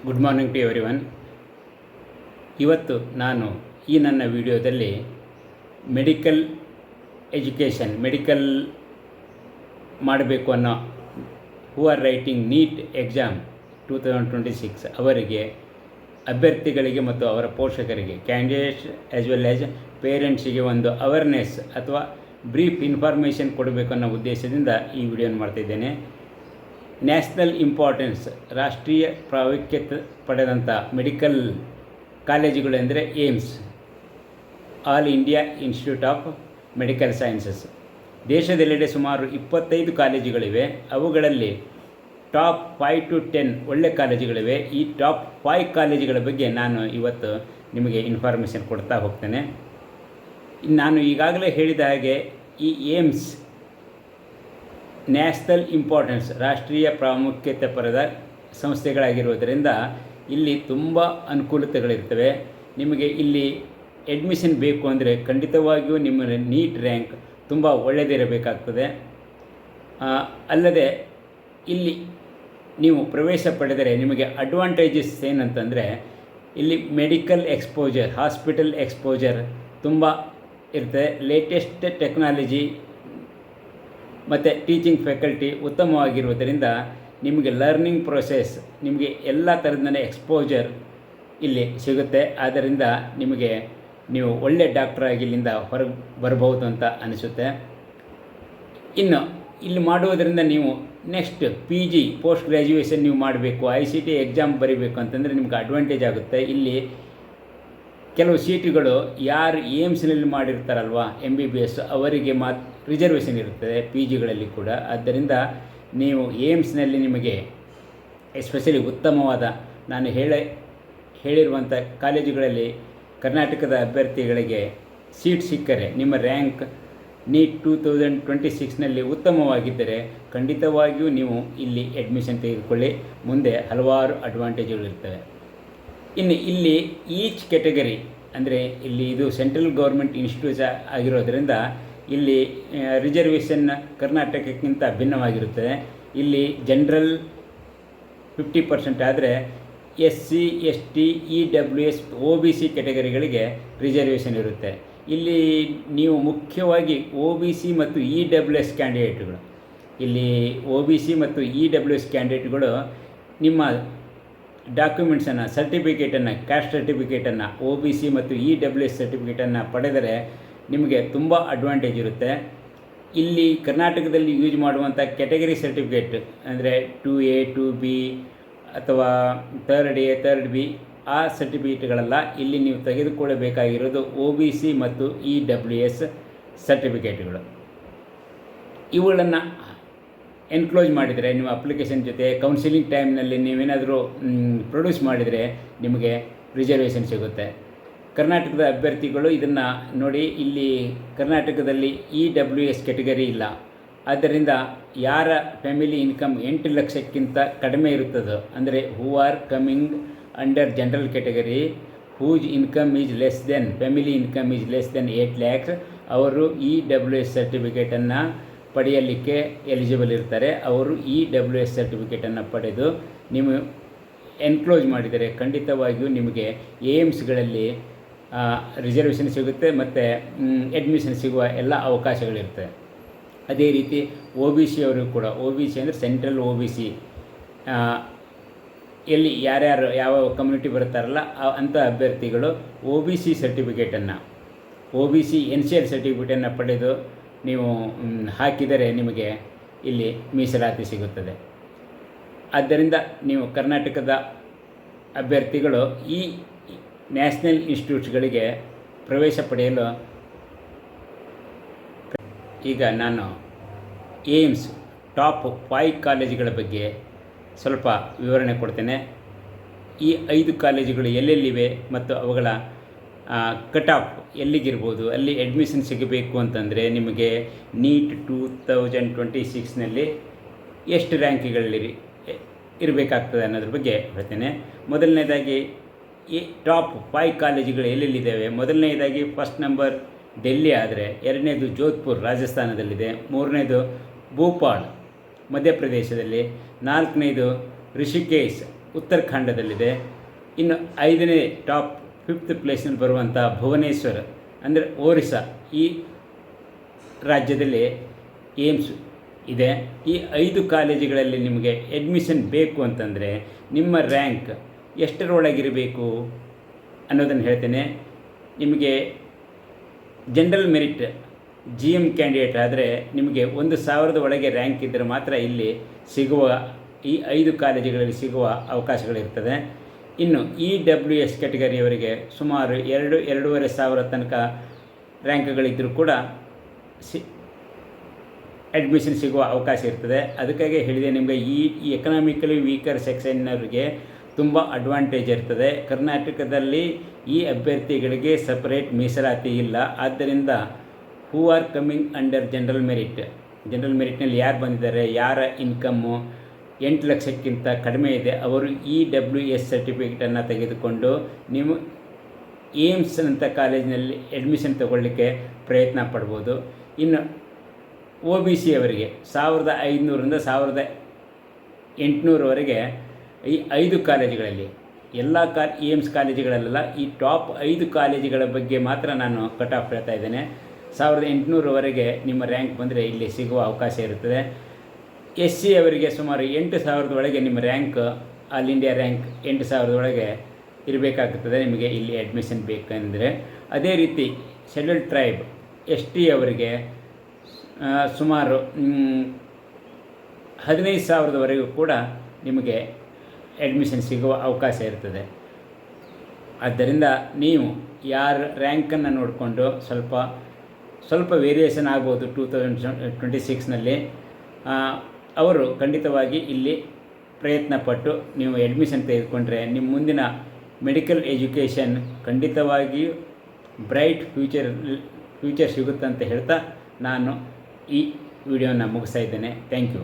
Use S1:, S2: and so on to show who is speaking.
S1: Good morning to everyone. ಇವತ್ತು ನಾನು ಈ ನನ್ನ ವಿಡಿಯೋದಲ್ಲಿ ಮೆಡಿಕಲ್ ಮಾಡಬೇಕು ಅನ್ನೋ who are writing NEET exam 2026 ಅವರಿಗೆ, ಅಭ್ಯರ್ಥಿಗಳಿಗೆ ಮತ್ತು ಅವರ ಪೋಷಕರಿಗೆ, ಕ್ಯಾಂಡಿಡೇಟ್ಸ್ ಆ್ಯಸ್ ವೆಲ್ ಆ್ಯಸ್ ಪೇರೆಂಟ್ಸಿಗೆ ಒಂದು ಅವೇರ್ನೆಸ್ ಅಥವಾ ಬ್ರೀಫ್ ಇನ್ಫಾರ್ಮೇಷನ್ ಕೊಡಬೇಕು ಅನ್ನೋ ಉದ್ದೇಶದಿಂದ ಈ ವಿಡಿಯೋನ ಮಾಡ್ತಿದ್ದೇನೆ. ನ್ಯಾಷನಲ್ ಇಂಪಾರ್ಟೆನ್ಸ್, ರಾಷ್ಟ್ರೀಯ ಪ್ರಾಮುಖ್ಯತೆ ಪಡೆದಂಥ ಮೆಡಿಕಲ್ ಕಾಲೇಜುಗಳೆಂದರೆ AIIMS, all India institute of medical sciences. ದೇಶದೆಲ್ಲೆಡೆ ಸುಮಾರು 25 ಕಾಲೇಜುಗಳಿವೆ. ಅವುಗಳಲ್ಲಿ ಟಾಪ್ 5 to 10 ಒಳ್ಳೆ ಕಾಲೇಜುಗಳಿವೆ. ಈ ಟಾಪ್ 5 ಕಾಲೇಜುಗಳ ಬಗ್ಗೆ ನಾನು ಇವತ್ತು ನಿಮಗೆ ಇನ್ಫಾರ್ಮೇಷನ್ ಕೊಡ್ತಾ ಹೋಗ್ತೇನೆ. ನಾನು ಈಗಾಗಲೇ ಹೇಳಿದ ಹಾಗೆ ಈ ಏಮ್ಸ್ ನ್ಯಾಷನಲ್ ಇಂಪಾರ್ಟೆನ್ಸ್, ರಾಷ್ಟ್ರೀಯ ಪ್ರಾಮುಖ್ಯತೆ ಪಡೆದ ಸಂಸ್ಥೆಗಳಾಗಿರುವುದರಿಂದ ಇಲ್ಲಿ ತುಂಬ ಅನುಕೂಲತೆಗಳಿರ್ತವೆ. ನಿಮಗೆ ಇಲ್ಲಿ ಅಡ್ಮಿಷನ್ ಬೇಕು ಅಂದರೆ ಖಂಡಿತವಾಗಿಯೂ ನಿಮ್ಮ ನೀಟ್ ರ್ಯಾಂಕ್ ತುಂಬ ಒಳ್ಳೆಯದಿರಬೇಕಾಗ್ತದೆ. ಅಲ್ಲದೆ ಇಲ್ಲಿ ನೀವು ಪ್ರವೇಶ ಪಡೆದರೆ ನಿಮಗೆ ಅಡ್ವಾಂಟೇಜಸ್ ಏನಂತಂದರೆ, ಇಲ್ಲಿ ಮೆಡಿಕಲ್ ಎಕ್ಸ್ಪೋಜರ್, ಹಾಸ್ಪಿಟಲ್ ಎಕ್ಸ್ಪೋಜರ್ ತುಂಬ ಇರ್ತದೆ. ಲೇಟೆಸ್ಟ್ ಟೆಕ್ನಾಲಜಿ ಮತ್ತು ಟೀಚಿಂಗ್ ಫ್ಯಾಕಲ್ಟಿ ಉತ್ತಮವಾಗಿರುವುದರಿಂದ ನಿಮಗೆ ಲರ್ನಿಂಗ್ ಪ್ರೊಸೆಸ್, ನಿಮಗೆ ಎಲ್ಲ ಥರದಿಂದ ಎಕ್ಸ್ಪೋಜರ್ ಇಲ್ಲಿ ಸಿಗುತ್ತೆ. ಆದ್ದರಿಂದ ನಿಮಗೆ ನೀವು ಒಳ್ಳೆ ಡಾಕ್ಟ್ರಾಗಿ ಇಲ್ಲಿಂದ ಹೊರಗೆ ಬರಬಹುದು ಅಂತ ಅನಿಸುತ್ತೆ. ಇನ್ನು ಇಲ್ಲಿ ಮಾಡುವುದರಿಂದ ನೀವು ನೆಕ್ಸ್ಟ್ PG ಪೋಸ್ಟ್ ಗ್ರ್ಯಾಜುಯೇಷನ್ ನೀವು ಮಾಡಬೇಕು, ICT ಎಕ್ಸಾಮ್ ಬರೀಬೇಕು ಅಂತಂದರೆ ನಿಮ್ಗೆ ಅಡ್ವಾಂಟೇಜ್ ಆಗುತ್ತೆ. ಇಲ್ಲಿ ಕೆಲವು ಸೀಟುಗಳು ಯಾರು ಏಮ್ಸ್ನಲ್ಲಿ ಮಾಡಿರ್ತಾರಲ್ವ MBBS ಅವರಿಗೆ ರಿಸರ್ವೇಷನ್ ಇರುತ್ತದೆ PGಗಳಲ್ಲಿ ಕೂಡ. ಆದ್ದರಿಂದ ನೀವು ಏಮ್ಸ್ನಲ್ಲಿ ನಿಮಗೆ ಎಸ್ಪೆಷಲಿ ಉತ್ತಮವಾದ ನಾನು ಹೇಳಿರುವಂಥ ಕಾಲೇಜುಗಳಲ್ಲಿ ಕರ್ನಾಟಕದ ಅಭ್ಯರ್ಥಿಗಳಿಗೆ ಸೀಟ್ ಸಿಕ್ಕರೆ, ನಿಮ್ಮ ರ್ಯಾಂಕ್ ನೀಟ್ 2026ನಲ್ಲಿ ಉತ್ತಮವಾಗಿದ್ದರೆ ಖಂಡಿತವಾಗಿಯೂ ನೀವು ಇಲ್ಲಿ ಅಡ್ಮಿಷನ್ ತೆಗೆದುಕೊಳ್ಳಿ. ಮುಂದೆ ಹಲವಾರು ಅಡ್ವಾಂಟೇಜುಗಳಿರ್ತವೆ. ಇನ್ನು ಇಲ್ಲಿ ಈಚ್ ಕೆಟಗರಿ ಅಂದರೆ ಇಲ್ಲಿ ಇದು ಸೆಂಟ್ರಲ್ ಗೌರ್ಮೆಂಟ್ ಇನ್ಸ್ಟಿಟ್ಯೂಟ್ ಆಗಿರೋದರಿಂದ ಇಲ್ಲಿ ರಿಸರ್ವೇಷನ್ ಕರ್ನಾಟಕಕ್ಕಿಂತ ಭಿನ್ನವಾಗಿರುತ್ತದೆ. ಇಲ್ಲಿ ಜನರಲ್ 50% ಆದರೆ SC ST EWS OBC ಕೆಟಗರಿಗಳಿಗೆ ರಿಸರ್ವೇಷನ್ ಇರುತ್ತೆ. ಇಲ್ಲಿ ನೀವು ಮುಖ್ಯವಾಗಿ OBC ಮತ್ತು EWS ಕ್ಯಾಂಡಿಡೇಟ್ಗಳು, ಇಲ್ಲಿ OBC ಮತ್ತು EWS ಕ್ಯಾಂಡಿಡೇಟ್ಗಳು ನಿಮ್ಮ ಡಾಕ್ಯುಮೆಂಟ್ಸನ್ನು, ಸರ್ಟಿಫಿಕೇಟನ್ನು, ಕ್ಯಾಸ್ಟ್ ಸರ್ಟಿಫಿಕೇಟನ್ನು, OBC ಮತ್ತು EWS ಸರ್ಟಿಫಿಕೇಟನ್ನು ಪಡೆದರೆ ನಿಮಗೆ ತುಂಬ ಅಡ್ವಾಂಟೇಜ್ ಇರುತ್ತೆ. ಇಲ್ಲಿ ಕರ್ನಾಟಕದಲ್ಲಿ ಯೂಸ್ ಮಾಡುವಂಥ ಕೆಟಗರಿ ಸರ್ಟಿಫಿಕೇಟ್ ಅಂದರೆ 2A 2B ಅಥವಾ 3rd A 3rd B ಆ ಸರ್ಟಿಫಿಕೇಟ್ಗಳೆಲ್ಲ ಇಲ್ಲಿ ನೀವು ತೆಗೆದುಕೊಳ್ಳಬೇಕಾಗಿರೋದು OBC ಮತ್ತು EWS ಸರ್ಟಿಫಿಕೇಟ್ಗಳು. ಇವುಗಳನ್ನು ಎನ್ಕ್ಲೋಸ್ ಮಾಡಿದರೆ ನಿಮ್ಮ ಅಪ್ಲಿಕೇಶನ್ ಜೊತೆ ಕೌನ್ಸಿಲಿಂಗ್ ಟೈಮ್ನಲ್ಲಿ ನೀವೇನಾದರೂ ಪ್ರೊಡ್ಯೂಸ್ ಮಾಡಿದರೆ ನಿಮಗೆ ರಿಸರ್ವೇಷನ್ ಸಿಗುತ್ತೆ. ಕರ್ನಾಟಕದ ಅಭ್ಯರ್ಥಿಗಳು ಇದನ್ನು ನೋಡಿ, ಇಲ್ಲಿ ಕರ್ನಾಟಕದಲ್ಲಿ EWS ಕೆಟಗರಿ ಇಲ್ಲ. ಆದ್ದರಿಂದ ಯಾರ ಫ್ಯಾಮಿಲಿ ಇನ್ಕಮ್ 8 ಲಕ್ಷಕ್ಕಿಂತ ಕಡಿಮೆ ಇರುತ್ತದೋ, ಅಂದರೆ who are coming under general category, whose income is less than, family income is less than 8 lakhs, ಅವರು EWS ಸರ್ಟಿಫಿಕೇಟನ್ನು ಪಡೆಯಲಿಕ್ಕೆ ಎಲಿಜಿಬಲ್ ಇರ್ತಾರೆ. ಅವರು EWS ಸರ್ಟಿಫಿಕೇಟನ್ನು ಪಡೆದು ನೀವು ಎನ್ಕ್ಲೋಸ್ ಮಾಡಿದರೆ ಖಂಡಿತವಾಗಿಯೂ ನಿಮಗೆ ಏಮ್ಸ್ಗಳಲ್ಲಿ ರಿಸರ್ವೇಷನ್ ಸಿಗುತ್ತೆ ಮತ್ತು ಅಡ್ಮಿಷನ್ ಸಿಗುವ ಎಲ್ಲ ಅವಕಾಶಗಳಿರ್ತವೆ. ಅದೇ ರೀತಿ OBC ಅವರು ಕೂಡ, OBC ಅಂದರೆ ಸೆಂಟ್ರಲ್ OBC, ಎಲ್ಲಿ ಯಾರ್ಯಾರು ಯಾವ ಕಮ್ಯುನಿಟಿ ಬರ್ತಾರಲ್ಲ ಅಂಥ ಅಭ್ಯರ್ಥಿಗಳು OBC ಸರ್ಟಿಫಿಕೇಟನ್ನು, OBC NCL ಸರ್ಟಿಫಿಕೇಟನ್ನು ಪಡೆದು ನೀವು ಹಾಕಿದರೆ ನಿಮಗೆ ಇಲ್ಲಿ ಮೀಸಲಾತಿ ಸಿಗುತ್ತದೆ. ಆದ್ದರಿಂದ ನೀವು ಕರ್ನಾಟಕದ ಅಭ್ಯರ್ಥಿಗಳು ಈ ನ್ಯಾಷನಲ್ ಇನ್ಸ್ಟಿಟ್ಯೂಟ್ಸ್ಗಳಿಗೆ ಪ್ರವೇಶ ಪಡೆಯಲು, ಈಗ ನಾನು ಏಮ್ಸ್ ಟಾಪ್ 5 ಕಾಲೇಜುಗಳ ಬಗ್ಗೆ ಸ್ವಲ್ಪ ವಿವರಣೆ ಕೊಡ್ತೇನೆ. ಈ 5 ಕಾಲೇಜುಗಳು ಎಲ್ಲೆಲ್ಲಿವೆ ಮತ್ತು ಅವುಗಳ ಕಟ್ ಆಫ್ ಎಲ್ಲಿಗಿರ್ಬೋದು, ಅಲ್ಲಿ ಅಡ್ಮಿಷನ್ ಸಿಗಬೇಕು ಅಂತಂದರೆ ನಿಮಗೆ ನೀಟ್ 2026ನಲ್ಲಿ ಎಷ್ಟು ರ್ಯಾಂಕ್ಗಳಲ್ಲಿ ಇರಬೇಕಾಗ್ತದೆ ಅನ್ನೋದ್ರ ಬಗ್ಗೆ ಹೇಳ್ತೇನೆ. ಮೊದಲನೇದಾಗಿ ಈ ಟಾಪ್ 5 ಕಾಲೇಜುಗಳು ಎಲ್ಲೆಲ್ಲಿದ್ದಾವೆ. ಮೊದಲನೇದಾಗಿ ಫಸ್ಟ್ ನಂಬರ್ ಡೆಲ್ಲಿ ಆದರೆ, ಎರಡನೇದು ಜೋಧ್ಪುರ್ ರಾಜಸ್ಥಾನದಲ್ಲಿದೆ, ಮೂರನೇದು ಭೋಪಾಲ್ ಮಧ್ಯಪ್ರದೇಶದಲ್ಲಿ, ನಾಲ್ಕನೇದು ರಿಷಿಕೇಶ್ ಉತ್ತರಾಖಂಡದಲ್ಲಿದೆ. ಇನ್ನು 5ನೇ ಟಾಪ್ 5th ಪ್ಲೇಸ್ನಲ್ಲಿ ಬರುವಂಥ ಭುವನೇಶ್ವರ್ ಅಂದರೆ ಒರಿಸ್ಸಾ, ಈ ರಾಜ್ಯದಲ್ಲಿ ಏಮ್ಸ್ ಇದೆ. ಈ 5 ಕಾಲೇಜುಗಳಲ್ಲಿ ನಿಮಗೆ ಅಡ್ಮಿಷನ್ ಬೇಕು ಅಂತಂದರೆ ನಿಮ್ಮ ರ್ಯಾಂಕ್ ಎಷ್ಟರೊಳಗಿರಬೇಕು ಅನ್ನೋದನ್ನು ಹೇಳ್ತೇನೆ. ನಿಮಗೆ ಜನರಲ್ ಮೆರಿಟ್ GM ಕ್ಯಾಂಡಿಡೇಟ್ ಆದರೆ ನಿಮಗೆ 1,000 ಒಳಗೆ ರ್ಯಾಂಕ್ ಇದ್ದರೆ ಮಾತ್ರ ಇಲ್ಲಿ ಸಿಗುವ, ಈ 5 ಕಾಲೇಜುಗಳಲ್ಲಿ ಸಿಗುವ ಅವಕಾಶಗಳಿರ್ತದೆ. ಇನ್ನು EWS ಕ್ಯಾಟಗರಿಯವರಿಗೆ ಸುಮಾರು 2-2.5 ಸಾವಿರ ತನಕ ರ್ಯಾಂಕ್ಗಳಿದ್ದರೂ ಕೂಡ ಅಡ್ಮಿಷನ್ ಸಿಗುವ ಅವಕಾಶ ಇರ್ತದೆ. ಅದಕ್ಕಾಗಿ ಹೇಳಿದೆ ನಿಮಗೆ, ಈ ಎಕನಾಮಿಕಲಿ ವೀಕರ್ ಸೆಕ್ಷನ್ನವರಿಗೆ ತುಂಬ ಅಡ್ವಾಂಟೇಜ್ ಇರ್ತದೆ. ಕರ್ನಾಟಕದಲ್ಲಿ ಈ ಅಭ್ಯರ್ಥಿಗಳಿಗೆ ಸಪರೇಟ್ ಮೀಸಲಾತಿ ಇಲ್ಲ. ಆದ್ದರಿಂದ who are coming under general ಮೆರಿಟ್ನಲ್ಲಿ ಯಾರು ಬಂದಿದ್ದಾರೆ, ಯಾರ ಇನ್ಕಮ್ಮು 8 ಲಕ್ಷಕ್ಕಿಂತ ಕಡಿಮೆ ಇದೆ, ಅವರು EWS ಸರ್ಟಿಫಿಕೇಟನ್ನು ತೆಗೆದುಕೊಂಡು ನೀವು ಏಮ್ಸ್ ಅಂತ ಕಾಲೇಜಿನಲ್ಲಿ ಅಡ್ಮಿಷನ್ ತಗೊಳ್ಳಿಕ್ಕೆ ಪ್ರಯತ್ನ ಪಡ್ಬೋದು. ಇನ್ನು OBC ಅವರಿಗೆ 1,500ರಿಂದ 1,800ವರೆಗೆ ಈ 5 ಕಾಲೇಜುಗಳಲ್ಲಿ, ಎಲ್ಲ ಏಮ್ಸ್ ಕಾಲೇಜುಗಳಲ್ಲ, ಈ ಟಾಪ್ 5 ಕಾಲೇಜುಗಳ ಬಗ್ಗೆ ಮಾತ್ರ ನಾನು ಕಟ್ ಆಫ್ ಹೇಳ್ತಾ ಇದ್ದೇನೆ. 1,800ವರೆಗೆ ನಿಮ್ಮ ರ್ಯಾಂಕ್ ಬಂದರೆ ಇಲ್ಲಿ ಸಿಗುವ ಅವಕಾಶ ಇರುತ್ತದೆ. SC ಅವರಿಗೆ ಸುಮಾರು 8,000 ಒಳಗೆ ನಿಮ್ಮ ರ್ಯಾಂಕ್, ಆಲ್ ಇಂಡಿಯಾ ರ್ಯಾಂಕ್ 8,000 ಒಳಗೆ ಇರಬೇಕಾಗುತ್ತದೆ ನಿಮಗೆ ಇಲ್ಲಿ ಅಡ್ಮಿಷನ್ ಬೇಕೆಂದರೆ. ಅದೇ ರೀತಿ ಶೆಡ್ಯೂಲ್ಡ್ ಟ್ರೈಬ್ ST ಅವರಿಗೆ ಸುಮಾರು 15,000ವರೆಗೂ ಕೂಡ ನಿಮಗೆ ಅಡ್ಮಿಷನ್ ಸಿಗುವ ಅವಕಾಶ ಇರ್ತದೆ. ಆದ್ದರಿಂದ ನೀವು ಯಾರ ರ್ಯಾಂಕನ್ನು ನೋಡಿಕೊಂಡು ಸ್ವಲ್ಪ ವೇರಿಯೇಷನ್ ಆಗ್ಬೋದು 2026ನಲ್ಲಿ, ಅವರು ಖಂಡಿತವಾಗಿ ಇಲ್ಲಿ ಪ್ರಯತ್ನಪಟ್ಟು ನೀವು ಅಡ್ಮಿಷನ್ ತೆಗೆದುಕೊಂಡ್ರೆ ನಿಮ್ಮ ಮುಂದಿನ ಮೆಡಿಕಲ್ ಎಜುಕೇಷನ್ ಖಂಡಿತವಾಗಿಯೂ ಬ್ರೈಟ್ ಫ್ಯೂಚರ್ ಸಿಗುತ್ತಂತ ಹೇಳ್ತಾ ನಾನು ಈ ವಿಡಿಯೋನ ಮುಗಿಸ್ತಾ ಇದ್ದೇನೆ. Thank you.